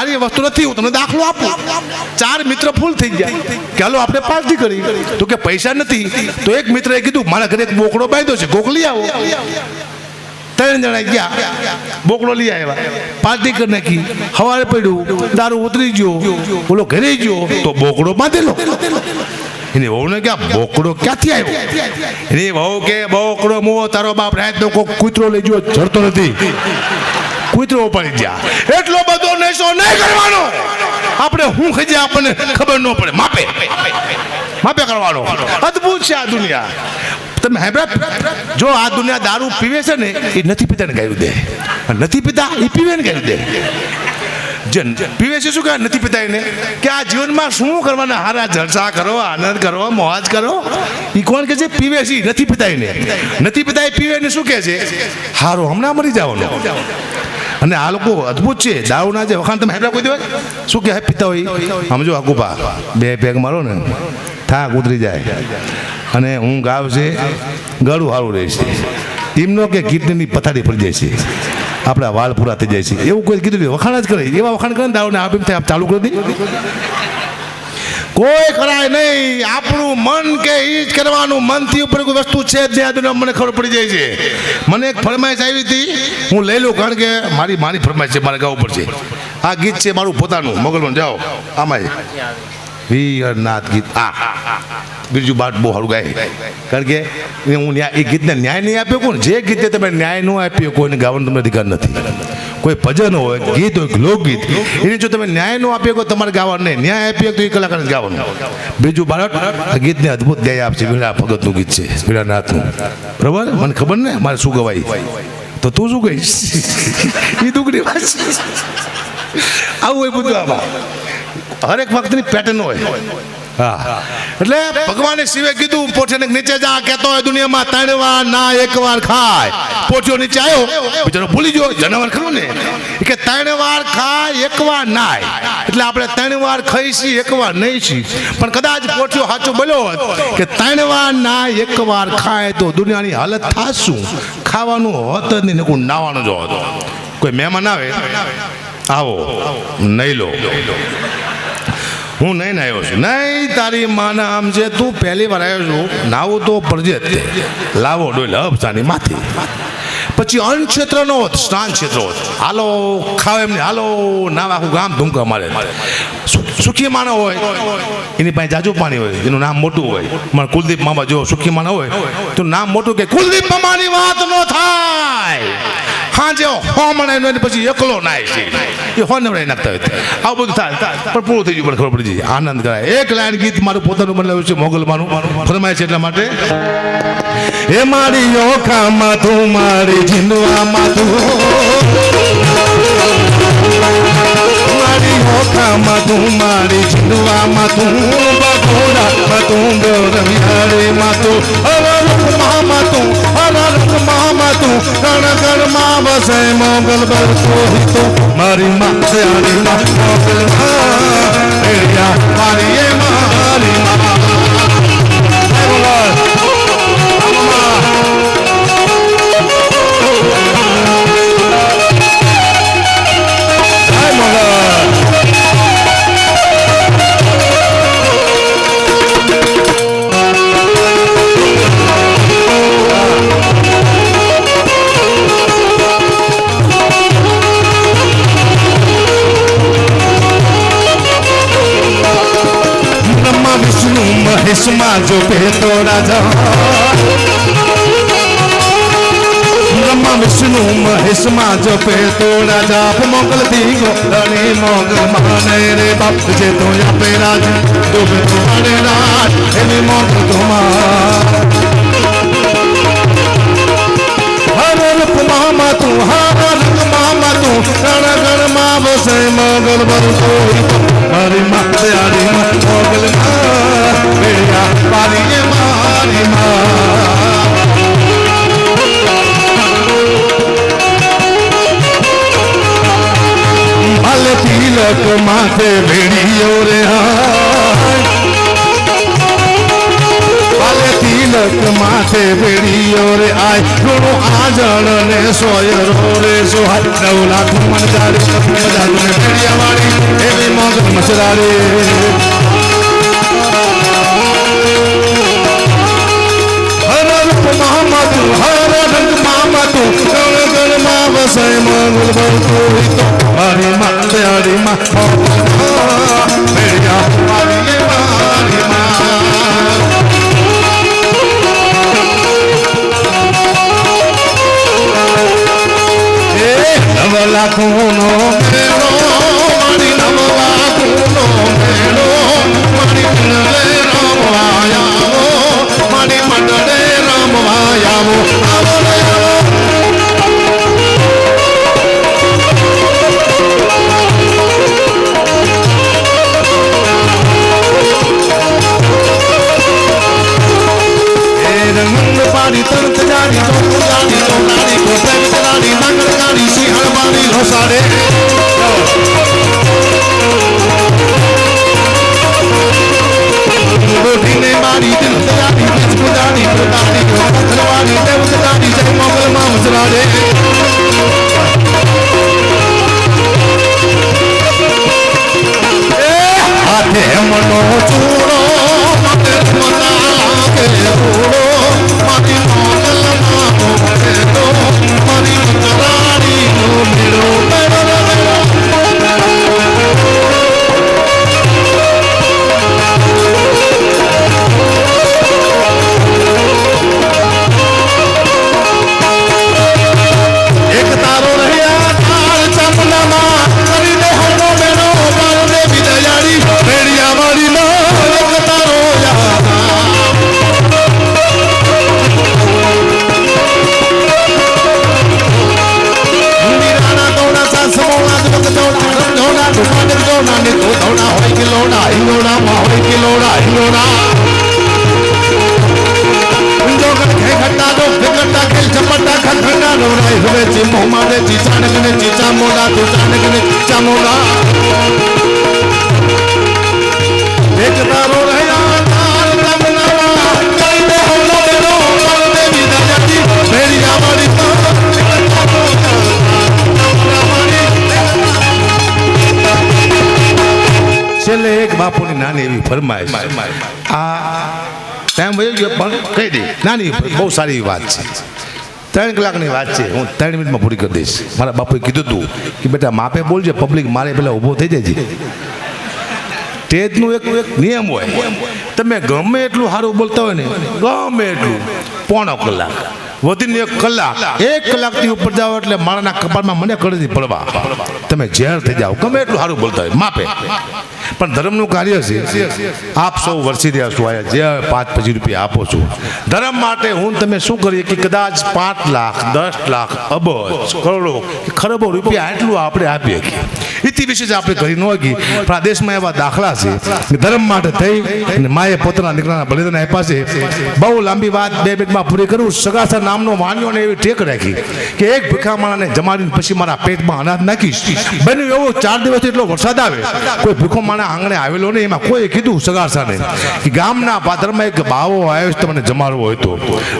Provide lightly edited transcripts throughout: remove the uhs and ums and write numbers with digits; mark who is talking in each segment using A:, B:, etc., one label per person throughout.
A: સારી વસ્તુ નથી. હું તમને દાખલો આપું. 4 મિત્ર ફૂલ થઈ ગયા કે હાલો આપણે પાર્ટી કરી. તો કે પૈસા નથી. તો એક મિત્રએ કીધું મારા ઘરે એક બોકડો બાંધ્યો છે, કોક લઈ આવો. 3 જણા ગયા, બોકડો લઈ આવ્યા, પાર્ટી કરી નાખી. સવારે પડ્યું, દારૂ ઉતરી ગયો, બોલો ઘરે ગયો તો બોકડો બાંધેલો. એને વહુને કે બોકડો ક્યાંથી આવ્યો? એની વહુ કે બોકડો મુવો તારો બાપ રાત નો કોઈ કૂતરો લઈ ગયો, જરતો નથી. કૂતરો પડી ગયા. એટલો બધો નશો નહીં કરવાનો. આપણે હું ખજે આપણને ખબર ન પડે, માપે માપે કરવાનો. અદ્ભુત છે આ દુનિયા. તમે જો આ દુનિયા દારૂ પીવે છે ને એ નથી પીતા ને ગાયું દે, નથી પીતા એ પીવે ને ગાયું દે. જે પીવે છે શું કે નથી પીતા એને કે આ જીવનમાં શું કરવાના, હારા જલસા કરો, આનંદ કરો, મોજ કરો. એ કોણ કે છે પીવે છે નથી પીતા એને, નથી પીતા એ પીવે ને શું કે છે હારો હમણાં મરી જવાનું. અને આ લોકો અદ્ભુત છે. દારૂના જે વખાણ તમે હેબરા કોઈ દેવાય શું કે પીતા હોય સમજો આગુપા 2 પેગ મારો ને થાક ઉતરી જાય અને હું ગાવ છે ગળું સારું રહે છે. એમનો કે કિડનીની પથારી પડી જાય છે, આપણા વાળ પૂરા થઈ જાય છે. એવું કોઈ કીધું વખાણ જ કરે. એવા વખાણ કરે ને દારૂને આપીને થાય ચાલુ કરી દે. કોઈ કરાય નહીં. આપણું મન કે એ જ કરવાનું. મનથી ઉપર કોઈ વસ્તુ છે જ નહીં. મને ખબર પડી જાય છે. મને એક ફરમાઈશ આવી હતી, હું લઈ લઉં કારણ કે મારી ફરમાઈશ છે, મારે ગાવું પડશે. આ ગીત છે મારું પોતાનું. મોગલમાં જાઓ આમાં વીરનાથ ગીત. બીજું બાટ બહુ સારું ગાય કારણ કે હું એ ગીતને ન્યાય નહીં આપ્યો. કોણ જે ગીતે તમે ન્યાય ન આપ્યો કોઈને ગાવાનો તમને અધિકાર નથી. કોઈ ભજન હોય, ગીત હોય, લોકગીત, એને જો તમે ન્યાય ન આપ્યો કોઈ તમારે ગાવાનું નહીં. ન્યાય આપ્યો તો એ કલાકારને ગાવાનું. બીજું બાળક આ ગીતને અદ્ભુત ગાય આપશે. વીણા ભગતનું ગીત છે, વીણાનાથનું. બરાબર? મને ખબર ને મારે શું ગવાય તો તું શું કહીશ? એ દુગડી વાત આવું હોય બધું. આમાં હરેક વખતની પેટર્ન હોય. હા, એટલે ભગવાને શિવે કીધું પોઠિયાને નીચે જા, કહેતો હોય દુનિયામાં 3 વાર ના 1 વાર ખાય. પોઠિયો નીચે આવ્યો, બિચારો ભૂલી ગયો, જનાવર ખરું ને, કે 3 વાર ખાય 1 વાર નાય. એટલે આપણે 3 વાર ખાઈશી 1 વાર નહીં છી. પણ કદાચ પોઠિયો સાચું બોલ્યો હોત કે 3 વાર નાય 1 વાર ખાય તો દુનિયાની હાલત થાશું. ખાવાનું હોત જ નહીં, કોઈ નાવાનું જ હોત. કોઈ મહેમાન આવે, આવો નહીં લો, હું નહીં આવ્યો છું. નહીં તારી માના આમ છે, તું પહેલી વાર આવ્યો છું, નાવું તો પડજે જ. લાવો ડોલ હબસાની માથી. પછી અન્ન ક્ષેત્રનો હોત, સ્નાન ક્ષેત્ર હોત, હાલો ખાવ એમને, હાલો નાવ આખું ગામ ધૂમકા મારે. સુખી માણસ હોય એની પાસે જાજુ પાણી હોય, એનું નામ મોટું હોય. મારે કુલદીપ મામા જો સુખી માણસ હોય તો નામ મોટું કે કુલદીપ મામાની વાત ન થાય. હા જે હોમણાય પછી એકલો નાય છે એ હોનવડાઈ નાખતા હોય. આવું બધું થાય પણ પૂરું થઈ ગયું. મને ખબર પડી જાય, આનંદ કરાય. એક લાઈન ગીત મારું પોતાનું બનાવ્યું છે, મોગલમાનું ફરમાય છે. એટલા માટે હે મારી ઓખામાં તું, મારી જીંદવામાં તું, મારી ઓખામાં તું, મારી જીંદવામાં તું, બગોડામાં તું, ગૌરવિહારીમાં તું, અરલમાં તું, અરલમાં તું, કણકણમાં વસે મોગલ બરસો હિતો. મારી માથે આડી મોગલમાં મારી એ મારી મા. મહેશમાં જો પહેતો રાજા, બ્રહ્મા વિષ્ણુ મહેશમાં જો પહેતો રાજા. મોગલ દી ગોળણી મોગલ માને રે બાપ જે તો આપે રાજ, ડૂબે તો અરે રાજ એની મોગલ તમાર. હર રૂપ મામા તું, હર રૂપ મામા તું, ગણ ગણ માં વસે મોગલ બરસો. મારી માથે આડી મોગલ મારી મારી ભલે તિલક માથે ભેડીઓ રે, ભલે તિલક માથે ભેડીઓ રે આય. ગુણો આજળ ને સોયરો રે સોહાય. 9 લાખ મન જાડી ભેડિયા વાળી મચરાડે હર રૂપ મહામધુ હર રંગ મામધુ ગણ ગણ માં વસય મંગલ બળતો મારી મારી માં મેળ્યા મારી નવ લાખોનો મેળો મારી નવ લાખોનો મેળો મારી મંડળે રમવાયાવો મારી મંડળે રમવાયાવો આવો પાડી તરત જાડી તો જાડી તો નાડી કો પેટ જાડી નાગર ગાડી સિંહણ મારી ઘોસાડે બોધીને મારી દિલ જાડી બીજ જાડી જાડી કો પથરવાડી દેવ જાડી જય મોગલ માં મજરાડે હાથે મનો ચૂડો મતે મના લાગે ઉડો મારી મોગલ માં મોગેલો મારી મજરાડી નો મેળો એક તારો રહ્યા તાર ચામડામાં કરી દે હરનો મેળો મારો દે વિદયાળી મેળિયા મારી નો એક તારો છેલ્લે એક બાપુની નાની એવી ફરમાઈશ આ ટાઈમ વયો ગયો પણ કહી દે નાની બહુ સારી વાત છે 3 કલાકની વાત છે હું 3 મિનિટમાં પૂરી કરી દઈશ મારા બાપુએ કીધું હતું કે બેટા માપે બોલજે પબ્લિક મારે પેલા ઊભો થઈ જાય છે સ્ટેજનું એક નિયમ હોય તમે ગમે એટલું સારું બોલતા હોય ને ગમે એટલું પોણો કલાક વધીને 1 કલાક 1 કલાકથી ઉપર જાઓ એટલે મારાના કપાળમાં મને કળથી પડવા તમે ઝેર થઈ જાઓ ગમે એટલું સારું બોલતા હોય માપે પણ ધર્મનું કાર્ય છે આપ સૌ વર્ષી રહ્યા છો આયા જે 5-25 રૂપિયા આપો છો ધર્મ માટે હું તમે શું કરીએ કે કદાચ 5 લાખ 10 લાખ અબજ કરોડો ખરબો રૂપિયા એટલું આપણે આપીએ ઇતિ વિશે જ આપણે કરી ન હોગી પણ આ દેશમાં એવા દાખલા છે કે ધર્મ માટે થઈ અને માએ પોતાના દીકરાના બલિદાન આપ્યા છે બહુ લાંબી વાત 2 મિનિટમાં પૂરી કરું સગાસા નામનો માન્યોને એવી ટેક રાખી કે એક ભૂખા માણાને જમાડીને પછી મારા પેટમાં અનાજ નાખીશ બન્યું એવું 4 દિવસથી એટલો વરસાદ આવે કોઈ ભૂખો માણા આંગણે આવેલો નહીં એમાં કોઈ કીધું સગાસાને કે ગામના પાદરમાં એક બાવો આવ્યો છે તમને જમાડવો હોય તો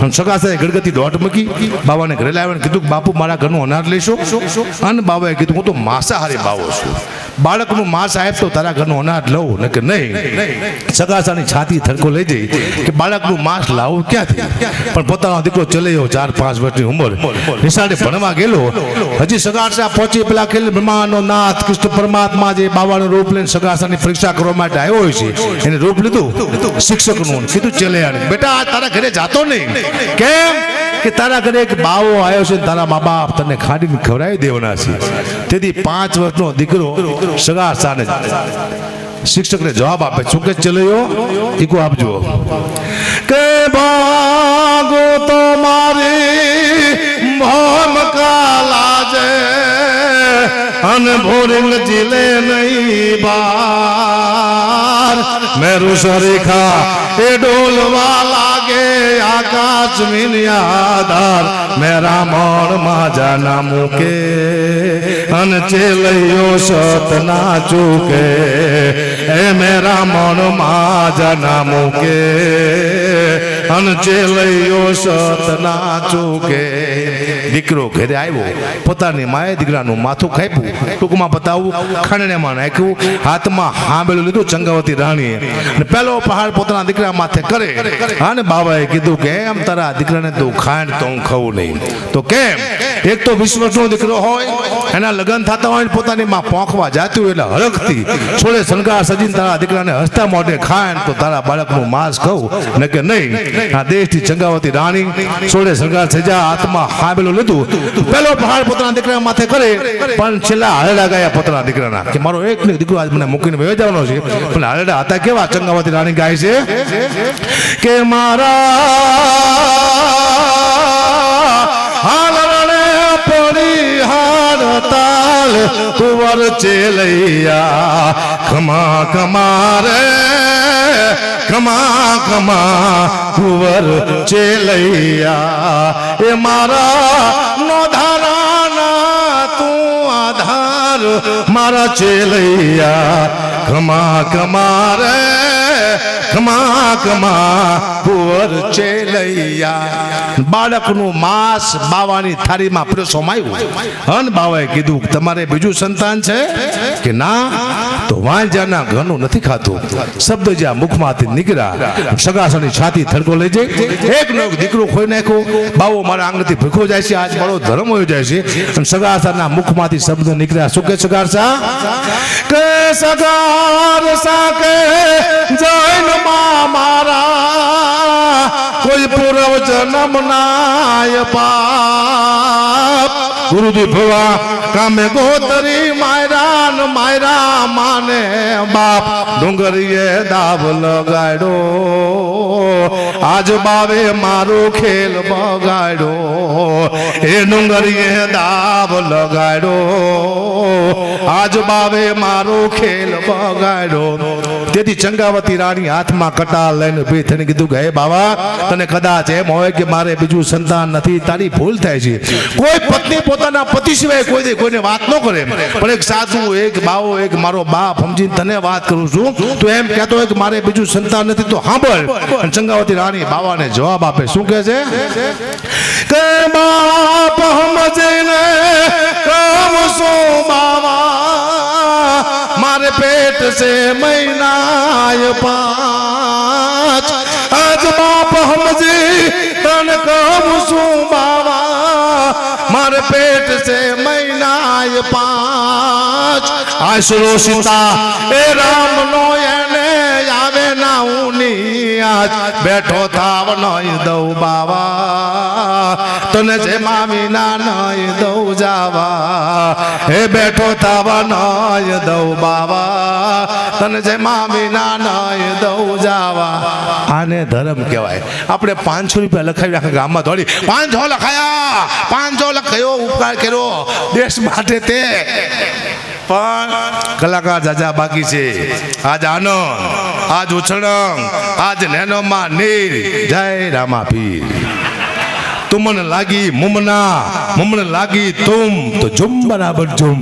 A: અને સગાસાએ ગડગતી દોટ મૂકી બાવાને ઘરે લાવ્યાને કીધું બાપુ મારા ઘરનું અનાજ લઈશો અને બાવાએ કીધું હું તો માંસાહારી બાવો છું બાળકનું માંસ આપ તો તારા ઘરનું અનાજ લઉં ને કે નહીં સગાસાની છાતી થડકો લઈ જઈ કે બાળકનું માંસ લાવું ક્યાંથી પણ પોતાનો દીકરો ચલાયો 4-5 વર્ષની ઉંમર નિશાળે ભણવા ગયેલો હજી સગાસા પહોંચી પેલા ખેલ બ્રહ્માનો નાથ કૃષ્ણ પરમાત્મા જે બાવાનો રૂપ લઈને સગાસાની પરીક્ષા કરવા માટે આવ્યો હોય છે એને રૂપ લીધું શિક્ષકનું કીધું ચલાયાને બેટા આ તારા ઘરે જાતો નહીં કેમ કે તારા ઘરે એક બાવો આવ્યો છે તારા મા બાપ તને ખાડીને ખવડાવી દેવાના છે તેથી 5 વર્ષનો દીકરો સગાસાને શિક્ષકને જવાબ આપે શું કે ચલાયો ઈકો આપજો કે ભાગો તો મારી મોહમ કાલા જે અન ભોરિંગ જીલે નહીં બાર મેરું સરીખા એ ડોલવા લાગે આકાશ મિનિયાદાર મેરા મોણ માજા ના મૂકે અન ચેલૈયો સત ના ચૂકે એ મેરા મોણ માજા ના મૂકે અન ચેલૈયો સત ના ચૂકે દીકરો ઘરે આવ્યો, પોતાની માએ દીકરાનું માથું ખાપ્યું, ટૂંકમાં બતાવું ખંડણીમાં નાખ્યું, હાથમાં હાંભેલું લીધું ચંગાવતી રાણીએ, અને પહેલો પહાડ પોતાના દીકરા માથે કરે. અને બાબાએ કીધું કે એમ તારા દીકરાને તું ખાંડ તો હું ખાવું નહીં. તો કેમ? એક તો 20 વર્ષનો દીકરો હોય, એના લગ્ન થતા હોય, પોતાની માં પોંખવા જાતી હોય, એટલે હરખથી છોડે શણગાર સજીને તારા દીકરાને હસતા મોઢે ખાંડ તો તારા બાળકનું માંસ ખાવું ને કે નહીં. આ દેશથી ચંગાવતી રાણી છોડે શણગાર સજા હાથમાં હાંભેલું લીધું, પહેલો પહાડ પોતાના દીકરા માથે કરે, પણ છેલ્લા હાલડા ગાયા પોતાના દીકરાના કે મારો એક ને દીકરો આજ મને મૂકીને વયો જવાનો છે. પણ હાલડા હતા કેવા? ચંગાવતી રાણી ગાય છે કે મારા હાલરણે પડી હારતાલ કુંવર ચેલૈયા, ખમા ખમા રે ખમા ખમા કુંવર ચેલૈયા, એ મારા નોધારાના તું આધાર મારા ચેલૈયા, ખમા ખમા રે ખમા ખમા કુંવર ચેલૈયા. બાળકનું માંસ બાવાની થાળીમાં પીરસવામાં આવ્યું, અને બાવાએ કીધું તમારે બીજું સંતાન છે કે ના? તો વાંજાના ઘરનું નથી ખાતું. શબ્દ જ્યાં મુખમાંથી નીકળ્યા, સગાસની છાતી થડકો લઈ જાય, એકનો એક દીકરો ખોઈ નાખ્યો. બાવો મારા આંગણથી ભૂખો જાય છે, આજ મારો ધર્મ હોઈ જાય છે. અને સગાસાના મુખમાંથી શબ્દ નીકળ્યા, શું કે સગાસા? કે સગાસા કે જૈનમાં મારા કોઈ પૂર્વ જન્મ નાય પાપ, ગુરુજી ભવા કામે ગોતરી માયરા માને બાપ, ડુંગરીએ દાવ લગાડ્યો, આજ બાવે મારો ખેલ બગાડ્યો, એ ડુંગરીએ દાવ લગાડ્યો, આજ બાવે મારો ખેલ બગાડ્યો. તેથી ચંગાવતી રાણી હાથમાં કટાર લઈને ઉભી થઈને કીધું કે હે બાવા, તને કદાચ એમ હોય કે મારે બીજું સંતાન નથી, તારી ભૂલ થાય છે. કોઈ પત્ની પોતાના પતિ સિવાય કોઈને વાત ન કરે, પણ એક સાધુ, એક બાવો, એક મારો બાપ સમજીને તને વાત કરું છું. તું એમ કહેતો હોય કે મારે બીજું સંતાન નથી તો સાંભળ. અને ચંગાવતી રાણી બાવાને જવાબ આપે, શું કહે છે કે બાપ સમજીને કહું છું બાવા, મારે પેટ સે મહિનાય 5, આજ બાપ સમજી તને કહું છું બાવા, મારે પેટ સે મહિનાય 5, આશરો સીતા એ રામ નો એને આવે ના ઉની, આજ બેઠો થાવ નઈ દઉં બાવા, તને જે મામી ના નઈ દઉં જાવા, હે બેઠો થાવ નઈ દઉં બાવા, તને જે મામી ના નઈ દઉં જાવા. આને ધર્મ કહેવાય. આપણે 500 રૂપિયા લખાવી આખા ગામમાં દોડી 500 લખાયા, 500 લખાયો, ઉપકાર કર્યો દેશ માટે તે. પણ કલાકાર જાજા બાકી છે. આજ આનંદ, આજ ઉછળંગ, આજ નેનોમાં નીર, જય રામા પીર. તુમન લાગી મુમના, મુમન લાગી તુમ, તો ઝુમ બરાબર ઝુમ.